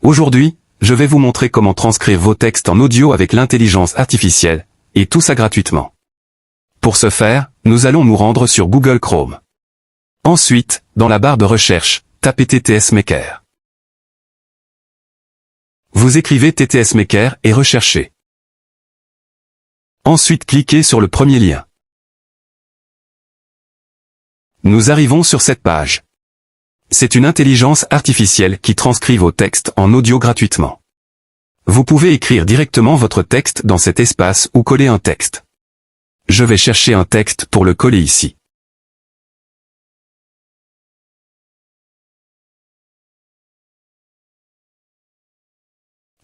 Aujourd'hui, je vais vous montrer comment transcrire vos textes en audio avec l'intelligence artificielle, et tout ça gratuitement. Pour ce faire, nous allons nous rendre sur Google Chrome. Ensuite, dans la barre de recherche, tapez TTS Maker. Vous écrivez TTS Maker et recherchez. Ensuite cliquez sur le premier lien. Nous arrivons sur cette page. C'est une intelligence artificielle qui transcrit vos textes en audio gratuitement. Vous pouvez écrire directement votre texte dans cet espace ou coller un texte. Je vais chercher un texte pour le coller ici.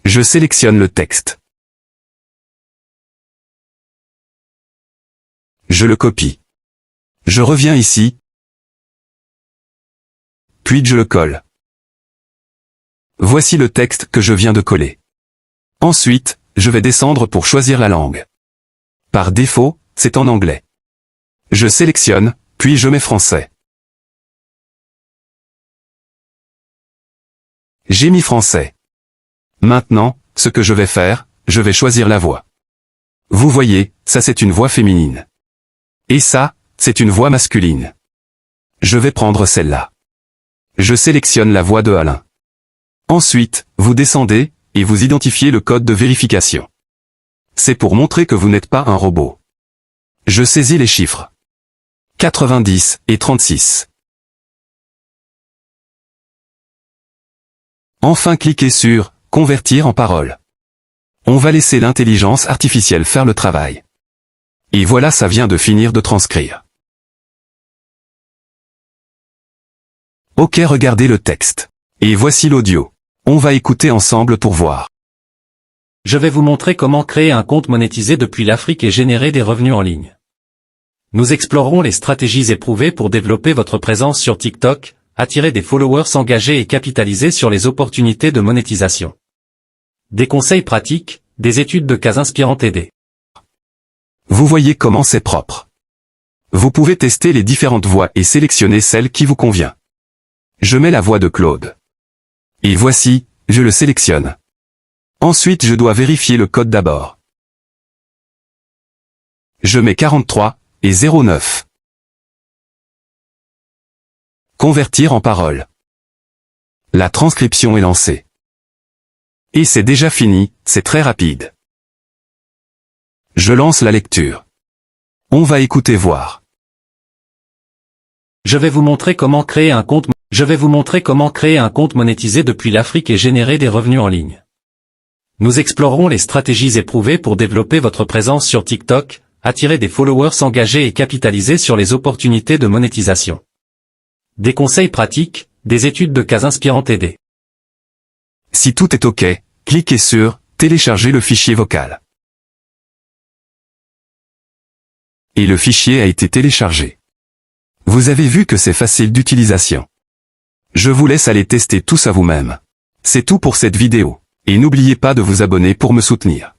Je sélectionne le texte. Je le copie. Je reviens ici. Puis je le colle. Voici le texte que je viens de coller. Ensuite, je vais descendre pour choisir la langue. Par défaut, c'est en anglais. Je sélectionne, puis je mets français. J'ai mis français. Maintenant, ce que je vais faire, je vais choisir la voix. Vous voyez, ça c'est une voix féminine. Et ça, c'est une voix masculine. Je vais prendre celle-là. Je sélectionne la voix de Alain. Ensuite, vous descendez, et vous identifiez le code de vérification. C'est pour montrer que vous n'êtes pas un robot. Je saisis les chiffres. 90 et 36. Enfin cliquez sur « Convertir en parole ». On va laisser l'intelligence artificielle faire le travail. Et voilà, ça vient de finir de transcrire. Ok, regardez le texte. Et voici l'audio. On va écouter ensemble pour voir. Je vais vous montrer comment créer un compte monétisé depuis l'Afrique et générer des revenus en ligne. Nous explorerons les stratégies éprouvées pour développer votre présence sur TikTok, attirer des followers engagés et capitaliser sur les opportunités de monétisation. Des conseils pratiques, des études de cas inspirantes aidées. Vous voyez comment c'est propre. Vous pouvez tester les différentes voix et sélectionner celle qui vous convient. Je mets la voix de Claude. Et voici, je le sélectionne. Ensuite je dois vérifier le code d'abord. Je mets 43 et 09. Convertir en parole. La transcription est lancée. Et c'est déjà fini, c'est très rapide. Je lance la lecture. On va écouter voir. Je vais vous montrer comment créer un compte monétisé depuis l'Afrique et générer des revenus en ligne. Nous explorerons les stratégies éprouvées pour développer votre présence sur TikTok, attirer des followers engagés et capitaliser sur les opportunités de monétisation. Des conseils pratiques, des études de cas inspirantes aidées. Si tout est OK, cliquez sur « Télécharger le fichier vocal ». Et le fichier a été téléchargé. Vous avez vu que c'est facile d'utilisation. Je vous laisse aller tester tout ça vous-même. C'est tout pour cette vidéo. Et n'oubliez pas de vous abonner pour me soutenir.